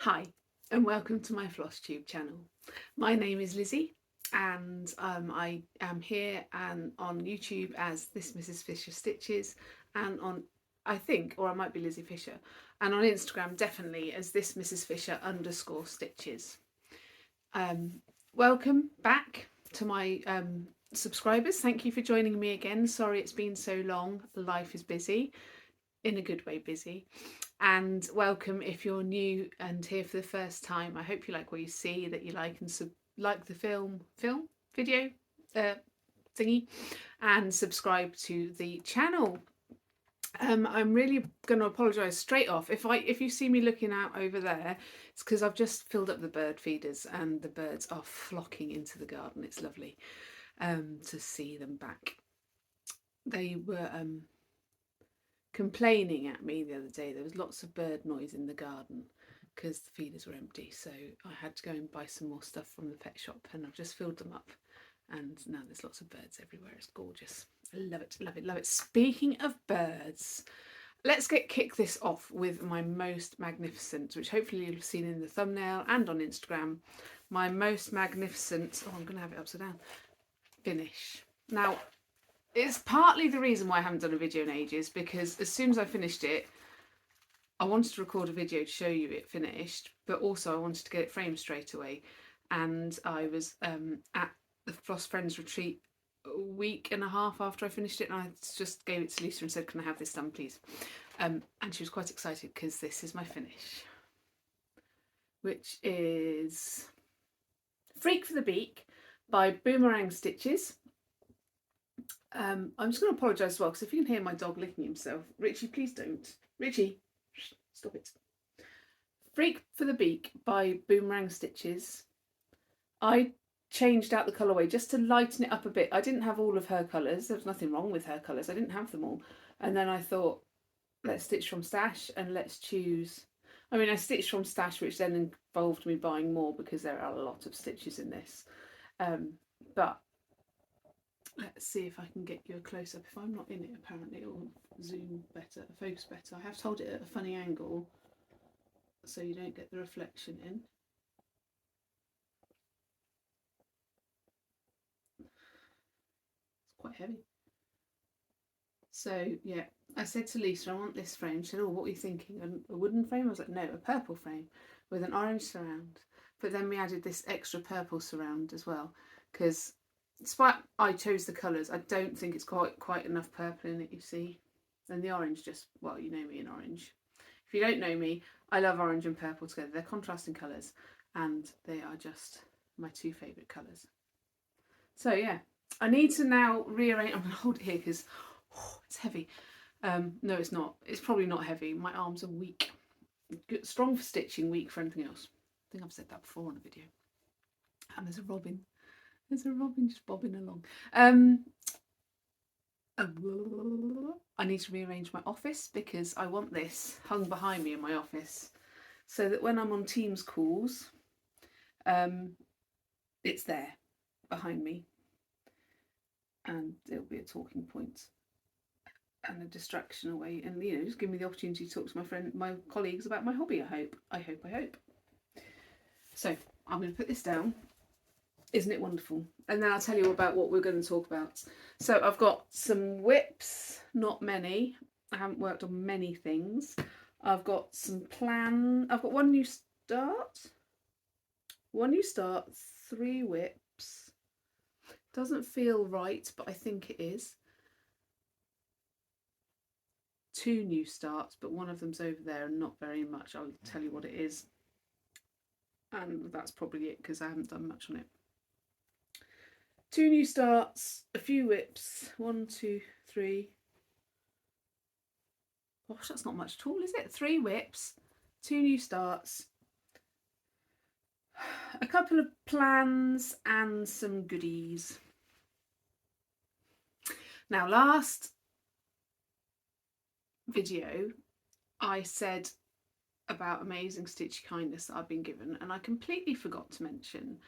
Hi, and welcome to my Flosstube channel. My name is Lizzie, and I am here and on YouTube as this Mrs. Fisher Stitches, and on I think, or I might be Lizzie Fisher, and on Instagram definitely as this Mrs. Fisher _Stitches. Welcome back to my subscribers. Thank you for joining me again. Sorry it's been so long. Life is busy, in a good way busy. And welcome if you're new and here for the first time. I hope you like what you see, that you like and like the video thingy, and subscribe to the channel. I'm really going to apologise straight off if you see me looking out over there. It's because I've just filled up the bird feeders and the birds are flocking into the garden. It's lovely to see them back. They were complaining at me the other day. There was lots of bird noise in the garden because the feeders were empty, so I had to go and buy some more stuff from the pet shop, and I've just filled them up, and now there's lots of birds everywhere. It's gorgeous. I love it, love it, love it. Speaking of birds, let's kick this off with my most magnificent, which hopefully you'll have seen in the thumbnail and on Instagram, my most magnificent, I'm going to have it upside down, finish. Now, it's partly the reason why I haven't done a video in ages, because as soon as I finished it, I wanted to record a video to show you it finished, but also I wanted to get it framed straight away. And I was at the Floss Friends retreat a week and a half after I finished it, and I just gave it to Lisa and said, can I have this done, please? And she was quite excited because this is my finish, which is Freak for the Beak by Boomerang Stitches. I'm just going to apologise as well, because if you can hear my dog licking himself, Richie, please don't. Richie, stop it. Freak for the Beak by Boomerang Stitches. I changed out the colourway just to lighten it up a bit. I didn't have all of her colours. There was nothing wrong with her colours. I didn't have them all. And then I thought, let's stitch from stash and let's choose. I mean, I stitched from stash, which then involved me buying more because there are a lot of stitches in this. But let's see if I can get you a close-up. If I'm not in it, apparently it will zoom better, focus better. I have to hold it at a funny angle so you don't get the reflection in. It's quite heavy. So yeah, I said to Lisa, I want this frame. She said, oh, what were you thinking? A wooden frame? I was like, no, a purple frame with an orange surround. But then we added this extra purple surround as well, because despite I chose the colours, I don't think it's quite enough purple in it, you see. And the orange just, well, you know me in orange. If you don't know me, I love orange and purple together. They're contrasting colours, and they are just my two favourite colours. So yeah, I need to now rearrange. I'm going to hold it here because it's heavy. No, it's not. It's probably not heavy. My arms are weak. Good, strong for stitching, weak for anything else. I think I've said that before on a video. And there's a robin. There's a robin just bobbing along. I need to rearrange my office because I want this hung behind me in my office so that when I'm on Teams calls, it's there behind me and it'll be a talking point and a distraction away, and just give me the opportunity to talk to my colleagues about my hobby. I hope. So I'm going to put this down. Isn't it wonderful? And then I'll tell you about what we're going to talk about. So I've got some whips, not many. I haven't worked on many things. I've got some I've got one new start, 3 whips. Doesn't feel right, but I think it is. 2 new starts, but one of them's over there and not very much. I'll tell you what it is. And that's probably it because I haven't done much on it. 2 new starts, a few whips, 1, 2, 3. Gosh, that's not much at all, is it? 3 whips, 2 new starts, a couple of plans and some goodies. Now, last video I said about amazing stitchy kindness that I've been given, and I completely forgot to mention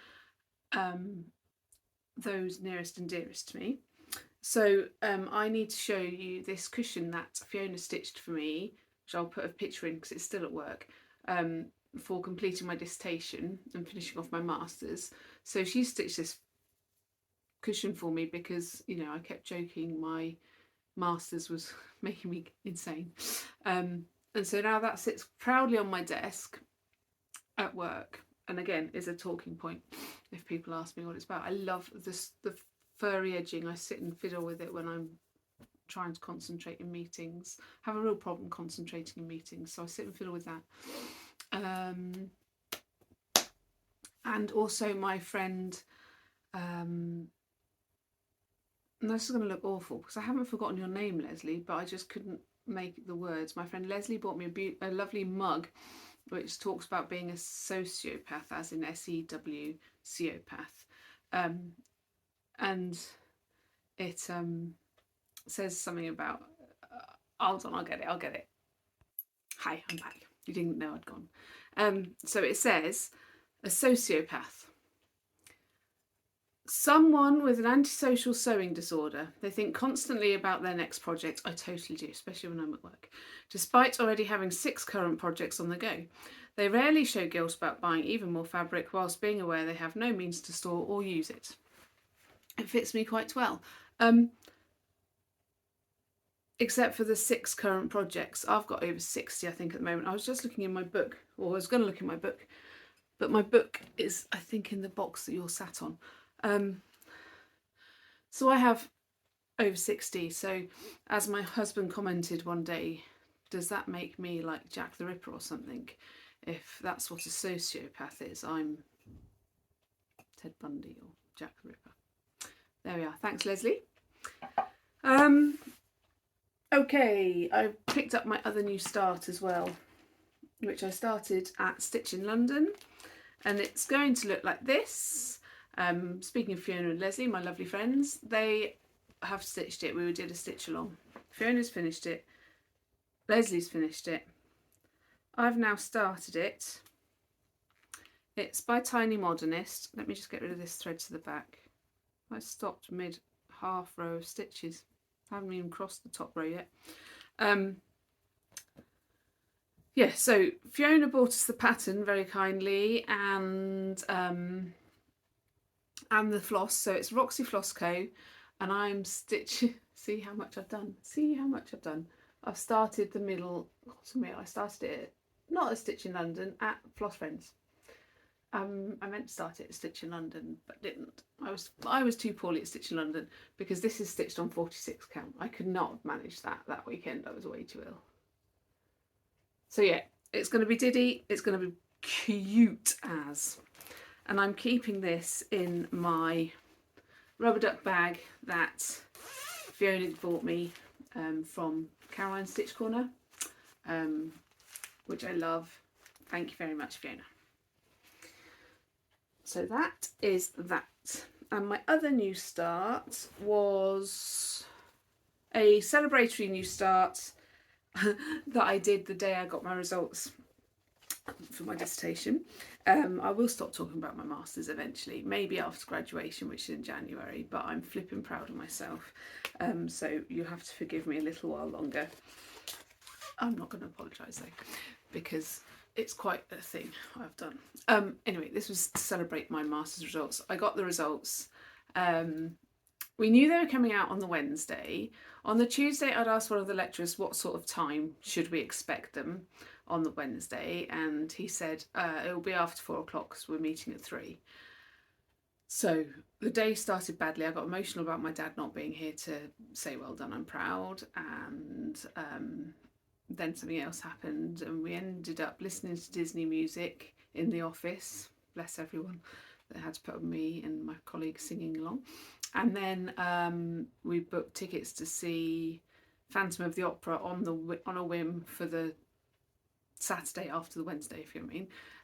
those nearest and dearest to me. So I need to show you this cushion that Fiona stitched for me, which I'll put a picture in because it's still at work. for completing my dissertation and finishing off my masters. So she stitched this cushion for me because, you know, I kept joking my masters was making me insane. And so now that sits proudly on my desk at work, and again is a talking point if people ask me what it's about. I love the furry edging. I sit and fiddle with it when I'm trying to concentrate in meetings. I have a real problem concentrating in meetings, so I sit and fiddle with that. And also my friend, and this is going to look awful because I haven't forgotten your name, Leslie, but I just couldn't make the words. My friend Leslie bought me a lovely mug which talks about being a sociopath, as in SEW, sociopath. And it says something about, hold on, I'll get it. Hi, I'm back. You didn't know I'd gone. So it says, a sociopath. Someone with an antisocial sewing disorder. They think constantly about their next project. I totally do, especially when I'm at work. Despite already having 6 current projects on the go. They rarely show guilt about buying even more fabric whilst being aware they have no means to store or use it. It fits me quite well. Except for the 6 current projects. I've got over 60, I think, at the moment. I was just looking in my book, or I was going to look in my book, but my book is, I think, in the box that you're sat on. So I have over 60. So as my husband commented one day, does that make me like Jack the Ripper or something? If that's what a sociopath is, I'm Ted Bundy or Jack the Ripper. There we are. Thanks, Leslie. Okay, I picked up my other new start as well, which I started at Stitch in London, and it's going to look like this. Speaking of Fiona and Leslie, my lovely friends, they have stitched it. We did a stitch along. Fiona's finished it. Leslie's finished it. I've now started it. It's by Tiny Modernist. Let me just get rid of this thread to the back. I stopped mid half row of stitches. I haven't even crossed the top row yet. Yeah, so Fiona bought us the pattern very kindly, and the floss. So it's Roxy Floss Co, and I'm stitching. See how much I've done. See how much I've done. I've started the middle. I started it not at Stitch in London, at Floss Friends. I meant to start it at Stitch in London, but didn't. I was too poorly at Stitch in London because this is stitched on 46 count. I could not have managed that weekend. I was way too ill. So yeah, it's going to be Diddy. It's going to be cute as. And I'm keeping this in my rubber duck bag that Fiona bought me from Caroline's Stitch Corner, which I love. Thank you very much, Fiona. So that is that. And my other new start was a celebratory new start that I did the day I got my results for my dissertation. I will stop talking about my masters eventually, maybe after graduation, which is in January, but I'm flipping proud of myself. So you'll have to forgive me a little while longer. I'm not going to apologise though, because it's quite a thing I've done. Anyway, this was to celebrate my master's results. I got the results. We knew they were coming out on the Wednesday. On the Tuesday, I'd asked one of the lecturers what sort of time should we expect them on the Wednesday, and he said it will be after 4 o'clock because we're meeting at 3. So the day started badly. I got emotional about my dad not being here to say well done, I'm proud, and then something else happened, and we ended up listening to Disney music in the office. Bless everyone that had to put me and my colleagues singing along. And then we booked tickets to see Phantom of the Opera on a whim for the Saturday after the Wednesday, if you know what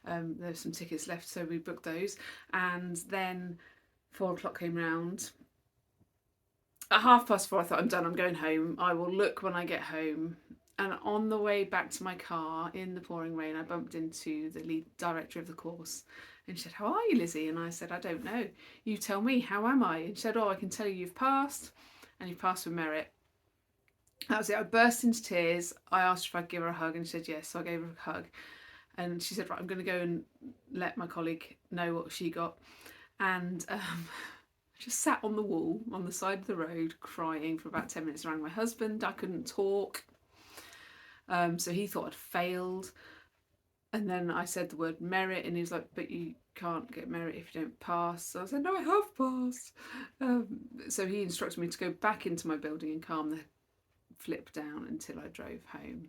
I mean. There's some tickets left, so we booked those. And then 4 o'clock came round. At 4:30, I thought, I'm done, I'm going home. I will look when I get home. And on the way back to my car in the pouring rain, I bumped into the lead director of the course. And she said, how are you, Lizzie? And I said, I don't know. You tell me, how am I? And she said, oh, I can tell you you've passed, and you've passed with merit. That was it. I burst into tears. I asked if I'd give her a hug, and she said yes, so I gave her a hug. And she said, right, I'm going to go and let my colleague know what she got. And just sat on the wall on the side of the road crying for about 10 minutes. Rang my husband. I couldn't talk. So he thought I'd failed. And then I said the word merit, and he was like, but you can't get merit if you don't pass. So I said, no, I have passed. So he instructed me to go back into my building and calm the flip down until I drove home.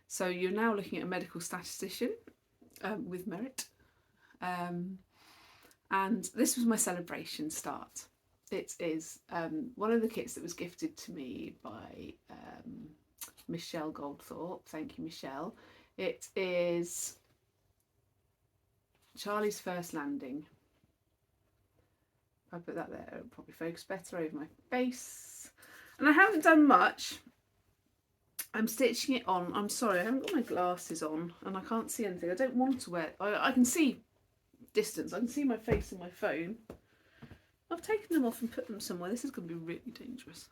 So you're now looking at a medical statistician with merit. And this was my celebration start. It is one of the kits that was gifted to me by Michelle Goldthorpe. Thank you, Michelle. It is Charlie's First Landing. If I put that there, it'll probably focus better over my face. And I haven't done much. I'm stitching it on. I'm sorry, I haven't got my glasses on and I can't see anything. I don't want to wear. I can see distance. I can see my face in my phone. I've taken them off and put them somewhere. This is going to be really dangerous.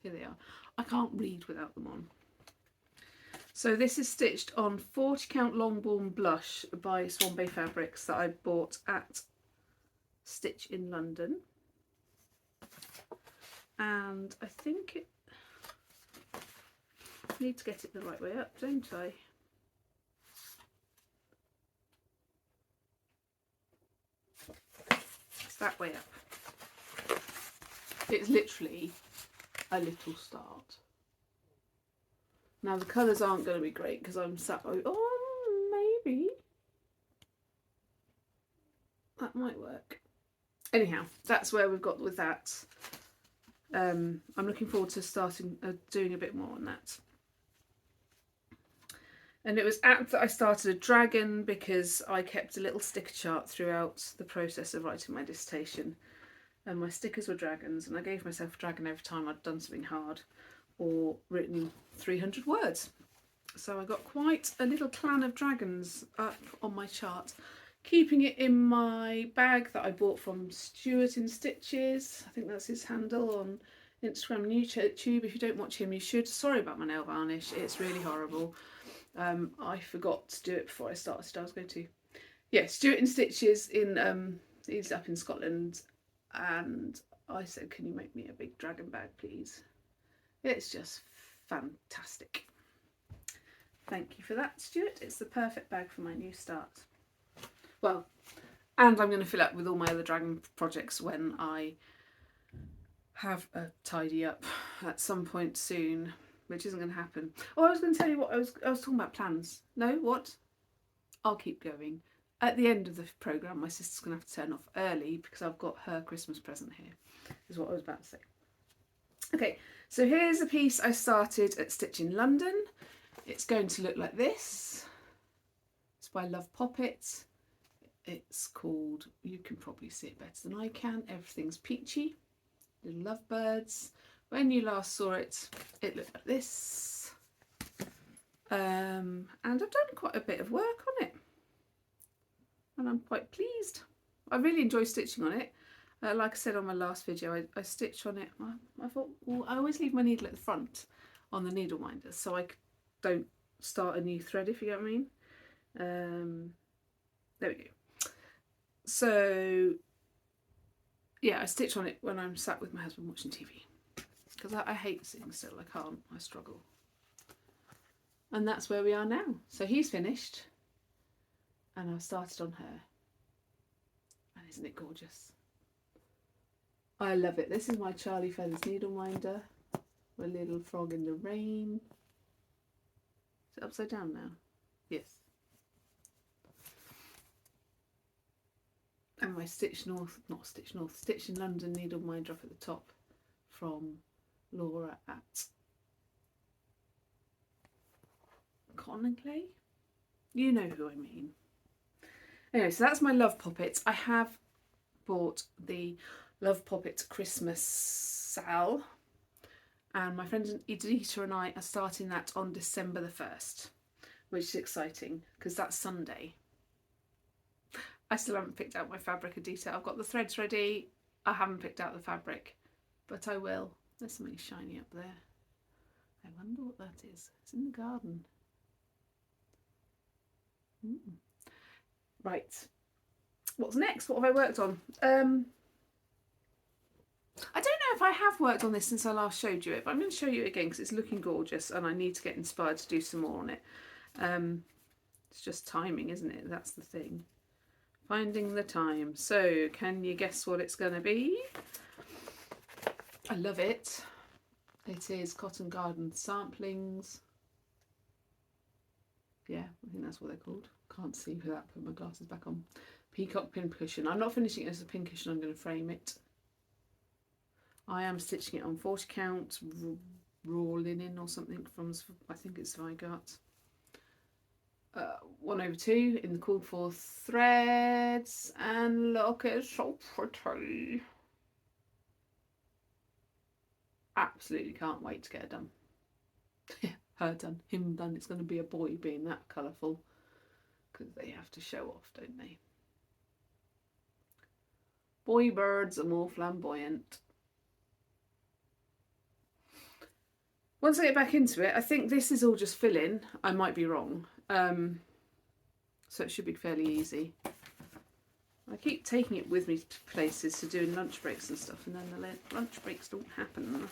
Here they are. I can't read without them on. So this is stitched on 40 count Longbourn Blush by Swan Bay Fabrics that I bought at Stitch in London. And I think it, I need to get it the right way up, don't I? It's that way up. It's literally a little start. Now the colours aren't going to be great because I'm sat, oh, maybe that might work. Anyhow, that's where we've got with that. I'm looking forward to starting doing a bit more on that. And it was apt that I started a dragon because I kept a little sticker chart throughout the process of writing my dissertation. And my stickers were dragons, and I gave myself a dragon every time I'd done something hard or written 300 words. So I got quite a little clan of dragons up on my chart, keeping it in my bag that I bought from Stuart in Stitches. I think that's his handle on Instagram and YouTube. If you don't watch him, you should. Sorry about my nail varnish, it's really horrible. I forgot to do it before I started. I was going to. Yeah, Stuart in Stitches in he's up in Scotland, and I said, can you make me a big dragon bag, please? It's just fantastic. Thank you for that, Stuart. It's the perfect bag for my new start. Well, and I'm going to fill up with all my other dragon projects when I have a tidy up at some point soon, which isn't going to happen. Oh, I was going to tell you what I was talking about plans. No, what? I'll keep going. At the end of the programme, my sister's going to have to turn off early because I've got her Christmas present here, is what I was about to say. Okay, so here's a piece I started at Stitch in London. It's going to look like this. It's by Love Poppet. It's called, you can probably see it better than I can, Everything's Peachy. Little lovebirds. When you last saw it, it looked like this. And I've done quite a bit of work on it. And I'm quite pleased. I really enjoy stitching on it. Like I said on my last video, I stitched on it. I thought, well, I always leave my needle at the front on the needle minder so I don't start a new thread, if you get what I mean. There we go. So, yeah, I stitch on it when I'm sat with my husband watching TV. Because I hate sitting still, I can't, I struggle. And that's where we are now. So he's finished. And I've started on her. And isn't it gorgeous? I love it. This is my Charlie Feathers needle minder. My little frog in the rain. Is it upside down now? Yes. And my Stitch in London needle minder up at the top from Laura at Cotton and Clay. You know who I mean. Anyway, so that's my Love Poppets. I have bought the Love Poppet Christmas Sal, and my friend Edita and I are starting that on December the 1st, which is exciting because that's Sunday. I still haven't picked out my fabric, Edita. I've got the threads ready. I haven't picked out the fabric, but I will. There's something shiny up there. I wonder what that is. It's in the garden. Right, what's next? What have I worked on? I don't know if I have worked on this since I last showed you it, but I'm going to show you it again because it's looking gorgeous and I need to get inspired to do some more on it. It's just timing, isn't it? That's the thing. Finding the time. So can you guess what it's going to be? I love it. It is Cotton Garden Samplings. Yeah, I think that's what they're called. Can't see without putting my glasses back on. Peacock Pincushion. I'm not finishing it as a pincushion, I'm going to frame it. I am stitching it on 40 count raw linen or something from, I think it's Zweigart. 1/2 in the called for threads, and look, it's so pretty. Absolutely can't wait to get it done. Her done, him done. It's going to be a boy being that colourful because they have to show off, don't they? Boy birds are more flamboyant. Once I get back into it, I think this is all just fill-in. I might be wrong. So it should be fairly easy. I keep taking it with me to places to do lunch breaks and stuff, and then the lunch breaks don't happen.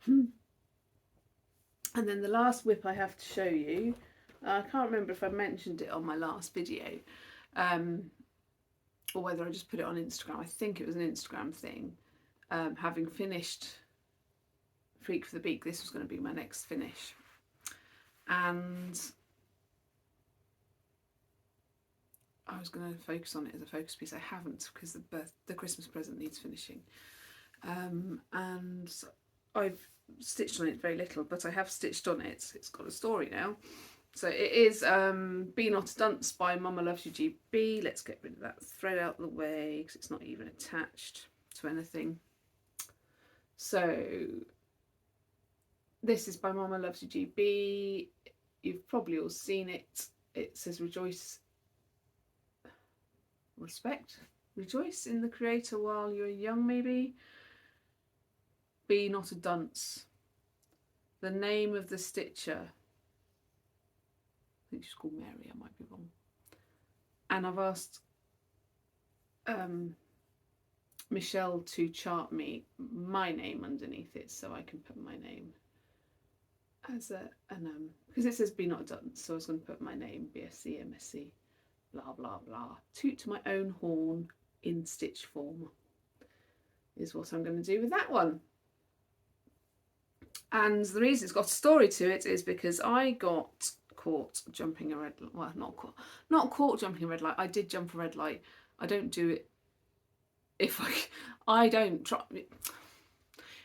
And then the last whip I have to show you, I can't remember if I mentioned it on my last video, or whether I just put it on Instagram. I think it was an Instagram thing. Having finished Freak for the Beak, this was going to be my next finish. And I was going to focus on it as a focus piece. I haven't because the Christmas present needs finishing. And I've stitched on it very little, but I have stitched on it. It's got a story now. So it is Be Not a Dunce by Mama Loves You GB. Let's get rid of that thread out of the way because it's not even attached to anything. So this is by Mama Loves You GB. You've probably all seen it. It says rejoice, respect, rejoice in the creator while you're young, maybe. Be not a dunce. The name of the stitcher, I think she's called Mary, I might be wrong. And I've asked Michelle to chart me my name underneath it so I can put my name as because it says Be Not a Dunce, so I was going to put my name, BSc, MSc, blah blah blah. Toot my own horn in stitch form is what I'm going to do with that one. And the reason it's got a story to it is because I got caught jumping a red light. Well, not caught jumping a red light. I did jump a red light. I don't do it if I don't try.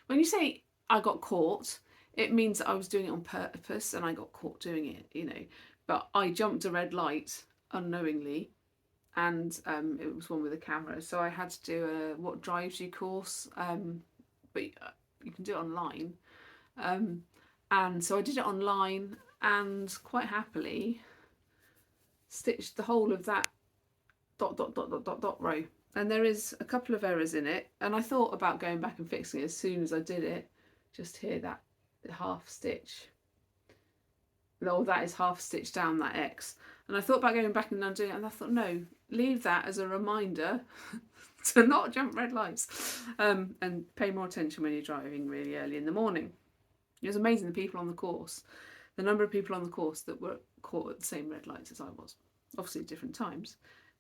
When you say I got caught, it means that I was doing it on purpose and I got caught doing it, you know. But I jumped a red light unknowingly, and it was one with a camera, so I had to do a What Drives You course, but you can do it online. And so I did it online and quite happily stitched the whole of that dot row. And there is a couple of errors in it, and I thought about going back and fixing it as soon as I did it. Just here, that half stitch. Oh, that is half stitched down, that X. And I thought about going back and undoing it, and I thought, no, leave that as a reminder to not jump red lights, and pay more attention when you're driving really early in the morning. It was amazing, the people on the course, the number of people on the course that were caught at the same red lights as I was. Obviously at different times,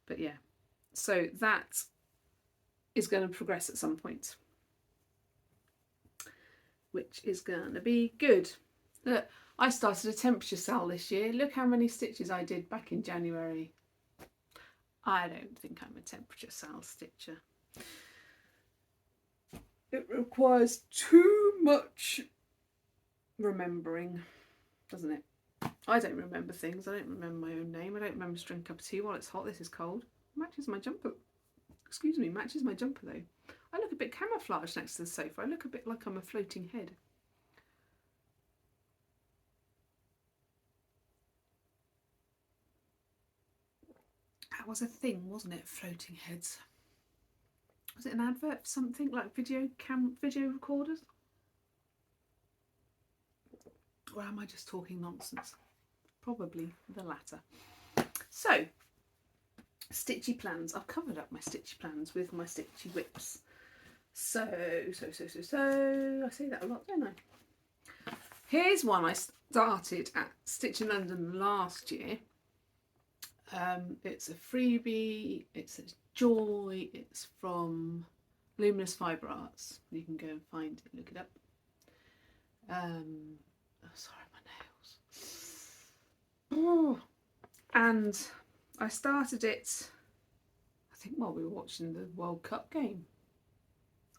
but yeah. So that is going to progress at some point, which is going to be good. Look, I started a temperature sal this year. Look how many stitches I did back in January. I don't think I'm a temperature sal stitcher. It requires too much remembering, doesn't it? I don't remember things. I don't remember my own name. I don't remember to drink a cup of tea while it's hot. This is cold. Matches my jumper. Excuse me, matches my jumper though. I look a bit camouflaged next to the sofa. I look a bit like I'm a floating head. That was a thing, wasn't it? Floating heads. Was it an advert for something like video recorders? Or am I just talking nonsense? Probably the latter. So, stitchy plans. I've covered up my stitchy plans with my stitchy whips. So, I say that a lot, don't I? Here's one I started at Stitch in London last year. It's a freebie, it's a joy, it's from Luminous Fibre Arts. You can go and find it, look it up. Sorry, my nails. Oh, and I started it, I think while we were watching the World Cup game.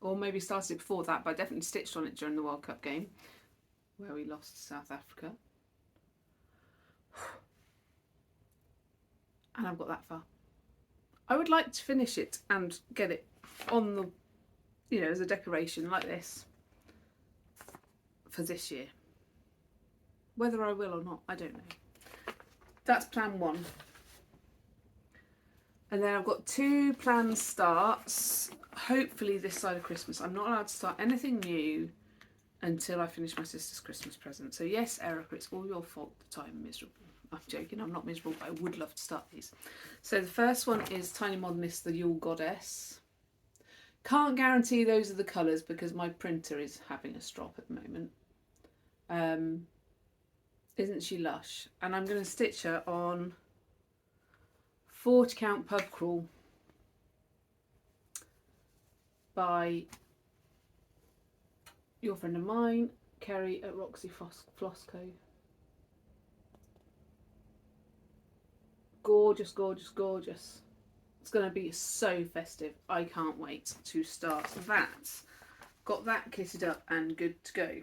Or maybe started it before that, but I definitely stitched on it during the World Cup game, where we lost to South Africa. And I've got that far. I would like to finish it and get it on the, you know, as a decoration like this for this year. Whether I will or not, I don't know. That's plan one. And then I've got two planned starts, hopefully this side of Christmas. I'm not allowed to start anything new until I finish my sister's Christmas present. So yes, Erica, it's all your fault that I'm miserable. I'm joking, I'm not miserable, but I would love to start these. So the first one is Tiny Modernist, the Yule Goddess. Can't guarantee those are the colours because my printer is having a strop at the moment. Isn't she lush? And I'm going to stitch her on 40 count pub crawl by your friend of mine, Kerry at Roxy Flosstube. Gorgeous, gorgeous, gorgeous. It's going to be so festive. I can't wait to start that. Got that kitted up and good to go.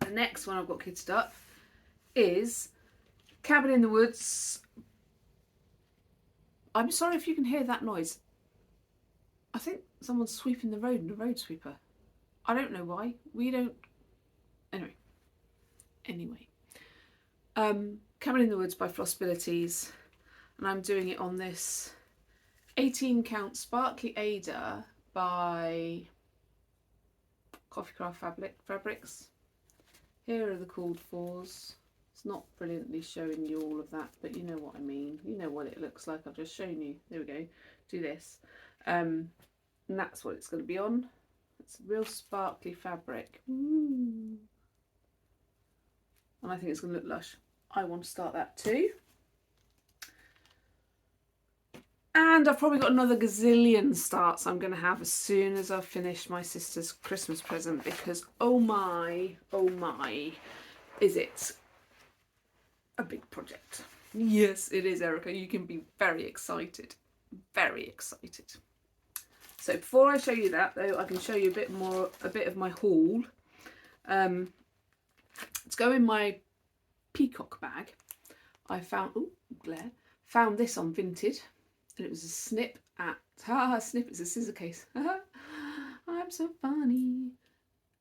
The next one I've got kitted up is Cabin in the Woods. I'm sorry if you can hear that noise. I think someone's sweeping the road in a road sweeper. I don't know why. We don't... Anyway. Cabin in the Woods by Flosstabilities. And I'm doing it on this 18 count Sparkly Ada by Coffee Craft Fabrics. Here are the called fors. It's not brilliantly showing you all of that, but you know what I mean. You know what it looks like. I've just shown you. There we go. Do this. And that's what it's going to be on. It's real sparkly fabric. Ooh. And I think it's going to look lush. I want to start that too. And I've probably got another gazillion starts I'm going to have as soon as I've finished my sister's Christmas present because oh my, is it a big project. Yes, it is, Erica. You can be very excited. Very excited. So before I show you that though, I can show you a bit of my haul. Let's go in my peacock bag. I found, found this on Vinted. And it was a snip at, snip, it's a scissor case. I'm so funny.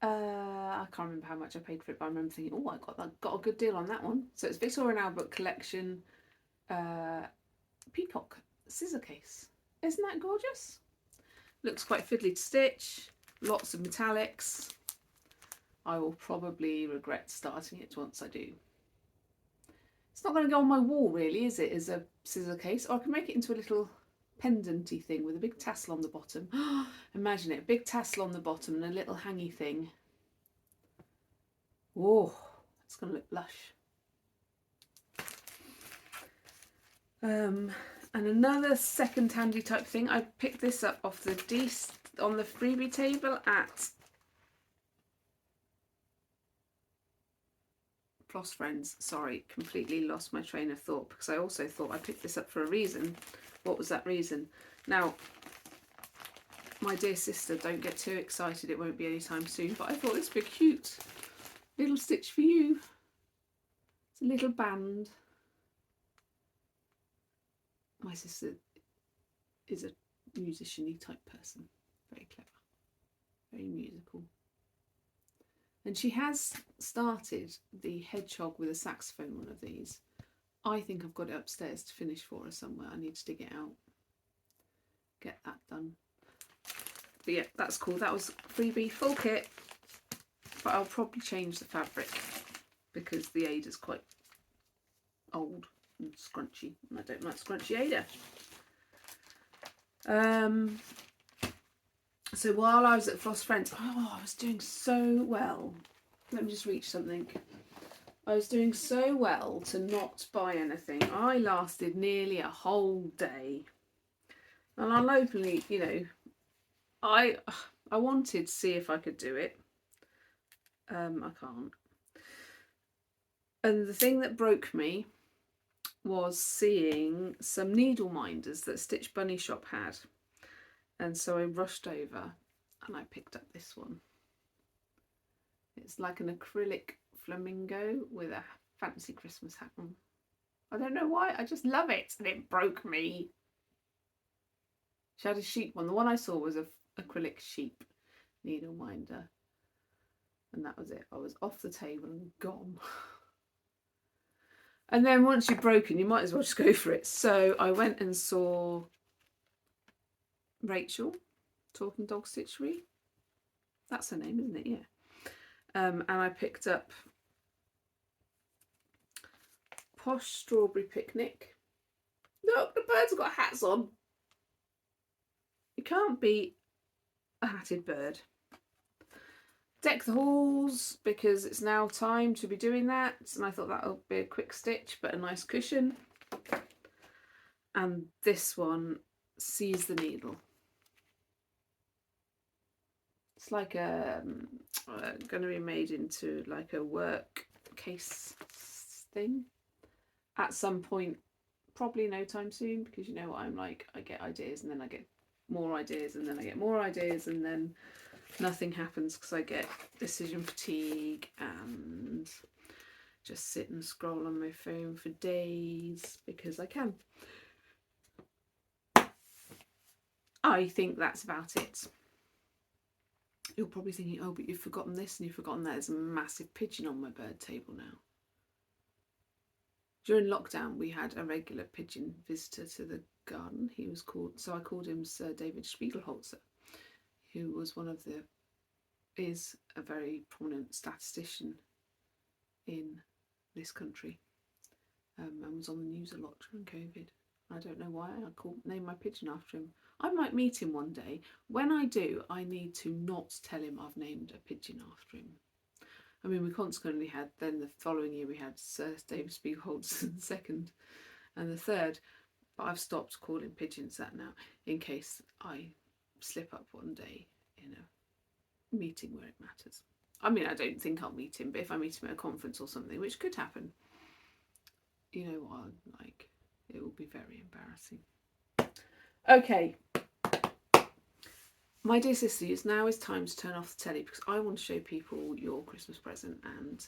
I can't remember how much I paid for it, but I remember thinking, oh, I got a good deal on that one. So it's Victoria and Albert collection peacock scissor case. Isn't that gorgeous? Looks quite fiddly to stitch. Lots of metallics. I will probably regret starting it once I do. It's not going to go on my wall really, is it, as a scissor case? Or I can make it into a little pendanty thing with a big tassel on the bottom. Imagine it, a big tassel on the bottom and a little hangy thing. Whoa, it's going to look lush. And another second handy type thing, I picked this up off the on the freebie table at Floss Friends. Sorry, completely lost my train of thought because I also thought I picked this up for a reason. What was that reason? Now, my dear sister, don't get too excited, it won't be anytime soon, but I thought this would be a cute little stitch for you. It's a little band. My sister is a musician-y type person, very clever, very musical. And she has started the hedgehog with a saxophone, one of these. I think I've got it upstairs to finish for her somewhere. I need to dig it out. Get that done. But yeah, that's cool. That was freebie, full kit. But I'll probably change the fabric because the Ada's quite old and scrunchy, and I don't like scrunchy Ada. So while I was at Floss Friends, oh, I was doing so well. Let me just reach something. I was doing so well to not buy anything. I lasted nearly a whole day. And I'll openly, you know, I wanted to see if I could do it. I can't. And the thing that broke me was seeing some needle minders that Stitch Bunny Shop had. And so I rushed over and I picked up this one. It's like an acrylic flamingo with a fancy Christmas hat on. I don't know why, I just love it, and it broke me. She had a sheep one. The one I saw was an acrylic sheep needle minder. And that was it. I was off the table and gone. And then once you're broken, you might as well just go for it. So I went and saw Rachel, Talking Dog Stitchery. That's her name, isn't it? Yeah. And I picked up Posh Strawberry Picnic. Look, the birds have got hats on. You can't beat a hatted bird. Deck the halls, because it's now time to be doing that. And I thought that would be a quick stitch, but a nice cushion. And this one, Seize the Needle. It's like going to be made into like a work case thing at some point, probably no time soon, because you know what I'm like, I get ideas and then I get more ideas and then I get more ideas and then nothing happens because I get decision fatigue and just sit and scroll on my phone for days because I can. I think that's about it. You're probably thinking, oh, but you've forgotten this and you've forgotten that. There's a massive pigeon on my bird table now. During lockdown, we had a regular pigeon visitor to the garden. He was called, so I called him Sir David Spiegelholzer, who was is a very prominent statistician in this country, and was on the news a lot during COVID. I don't know why I named my pigeon after him. I might meet him one day. When I do, I need to not tell him I've named a pigeon after him. I mean, we consequently had, then the following year we had Sir David Spiegelholzer the second and the third, but I've stopped calling pigeons that now in case I slip up one day in a meeting where it matters. I mean, I don't think I'll meet him, but if I meet him at a conference or something, which could happen, you know what I'm like, it will be very embarrassing. Okay. My dear sisters, now is time to turn off the telly because I want to show people your Christmas present and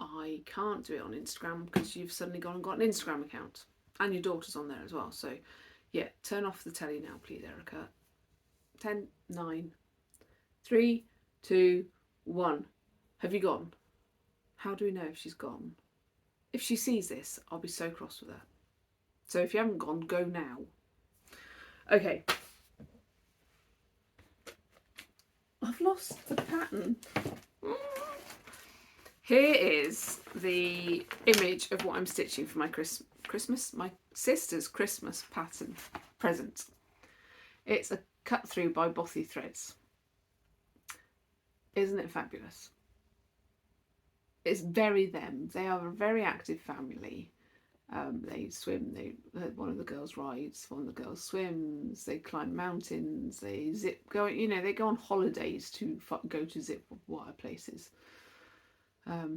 I can't do it on Instagram because you've suddenly gone and got an Instagram account and your daughter's on there as well. So yeah, turn off the telly now, please, Erica. 10, 9, 3, 2, 1. Have you gone? How do we know if she's gone? If she sees this, I'll be so cross with her. So if you haven't gone, go now. Okay. I've lost the pattern. Here is the image of what I'm stitching for my my sister's Christmas present. It's a cut through by Bothy Threads. Isn't it fabulous? It's very them. They are a very active family. They swim, one of the girls rides, one of the girls swims, they climb mountains, they they go on holidays to go to zip wire places. Her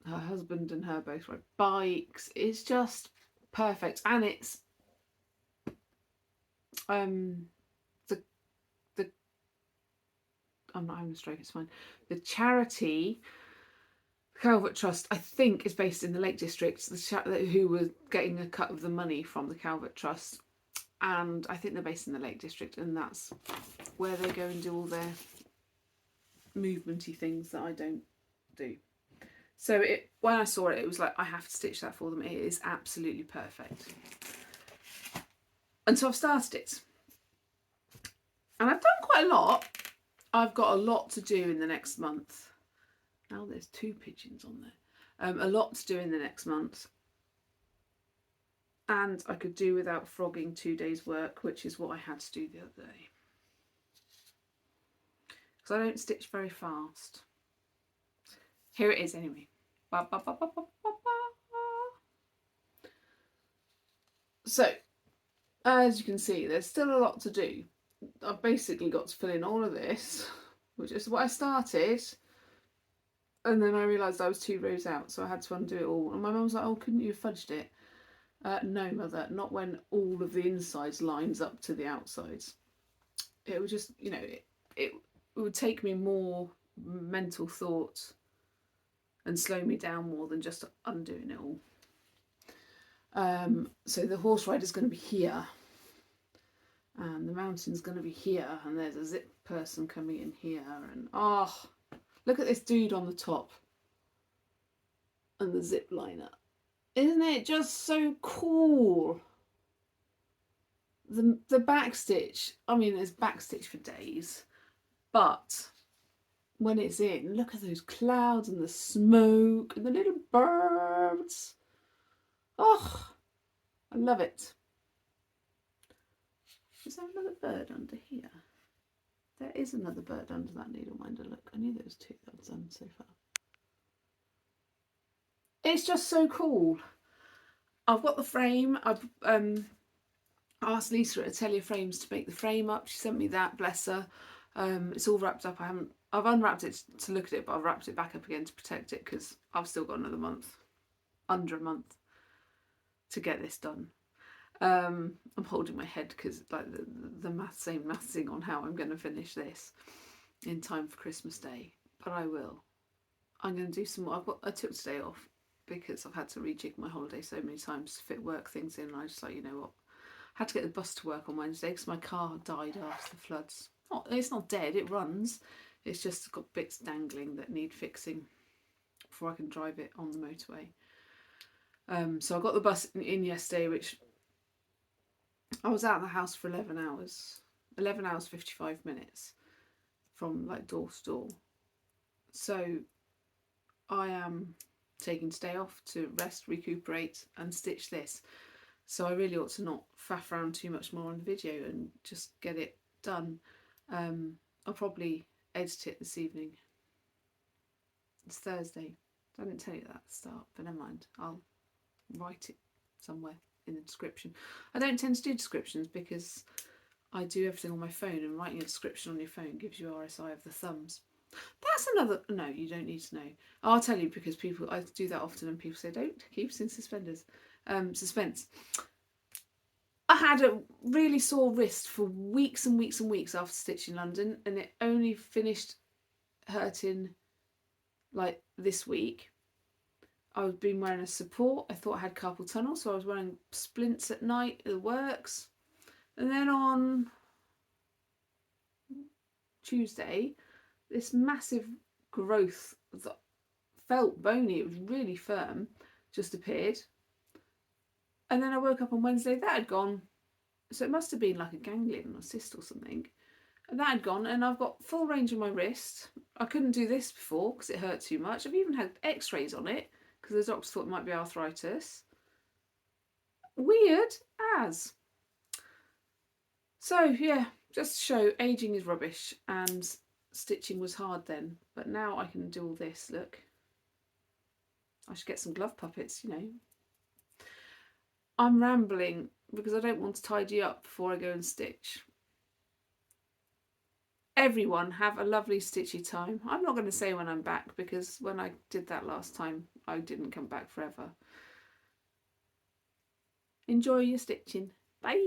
husband and her both ride bikes. It's just perfect, and it's I'm not having a stroke, it's fine. The charity Calvert Trust, I think, is based in the Lake District, who were getting a cut of the money from the Calvert Trust. And I think they're based in the Lake District, and that's where they go and do all their movementy things that I don't do. So when I saw it, it was like, I have to stitch that for them. It is absolutely perfect. And so I've started it. And I've done quite a lot. I've got a lot to do in the next month. Now there's 2 pigeons on there. A lot to do in the next month. And I could do without frogging 2 days work, which is what I had to do the other day. Because I don't stitch very fast. Here it is anyway. Ba, ba, ba, ba, ba, ba, ba. So, as you can see, there's still a lot to do. I've basically got to fill in all of this, which is what I started. And then I realised I was 2 rows out, so I had to undo it all. And my mum was like, oh, couldn't you have fudged it? No, mother, not when all of the insides lines up to the outsides. It would just, you know, it would take me more mental thought and slow me down more than just undoing it all. So the horse rider's going to be here, and the mountain's going to be here, and there's a zip person coming in here, and oh, look at this dude on the top and the zip liner. Isn't it just so cool? The backstitch, I mean, there's backstitch for days, but when it's in, look at those clouds and the smoke and the little birds. Oh, I love it. Is there another bird under here? There is another bird under that needleminder. Look, I knew there was 2 that I've done so far. It's just so cool. I've got the frame. I've asked Lisa at Atelier Frames to make the frame up. She sent me that, bless her. It's all wrapped up. I've unwrapped it to look at it, but I've wrapped it back up again to protect it because I've still got another month, under a month, to get this done. I'm holding my head because like the mathsing on how I'm going to finish this in time for Christmas Day, but I will. I'm going to do some more. I took today off because I've had to rejig my holiday so many times to fit work things in. And I just like, you know what, I had to get the bus to work on Wednesday because my car died after the floods. It's not dead, it runs. It's just got bits dangling that need fixing before I can drive it on the motorway. So I got the bus in yesterday, which I was out of the house for 11 hours 55 minutes from like door to door. So I am taking today off to rest, recuperate and stitch this. So I really ought to not faff around too much more on the video and just get it done. I'll probably edit it this evening. It's Thursday. I didn't tell you that at the start, but never mind. I'll write it somewhere in the description. I don't tend to do descriptions because I do everything on my phone, and writing a description on your phone gives you RSI of the thumbs. That's another... No, you don't need to know. I'll tell you because I do that often and people say, don't keep us in suspense. I had a really sore wrist for weeks and weeks and weeks after stitching London, and it only finished hurting like this week. I've been wearing a support. I thought I had carpal tunnel, so I was wearing splints at night, it works. And then on Tuesday, this massive growth that felt bony, it was really firm, just appeared. And then I woke up on Wednesday, that had gone. So it must have been like a ganglion or cyst or something. And that had gone, and I've got full range of my wrist. I couldn't do this before because it hurt too much. I've even had x-rays on it because the doctor thought it might be arthritis. Weird as. So yeah, just to show ageing is rubbish and stitching was hard then. But now I can do all this, look. I should get some glove puppets, you know. I'm rambling because I don't want to tidy up before I go and stitch. Everyone have a lovely stitchy time. I'm not going to say when I'm back because when I did that last time, I didn't come back forever. Enjoy your stitching. Bye.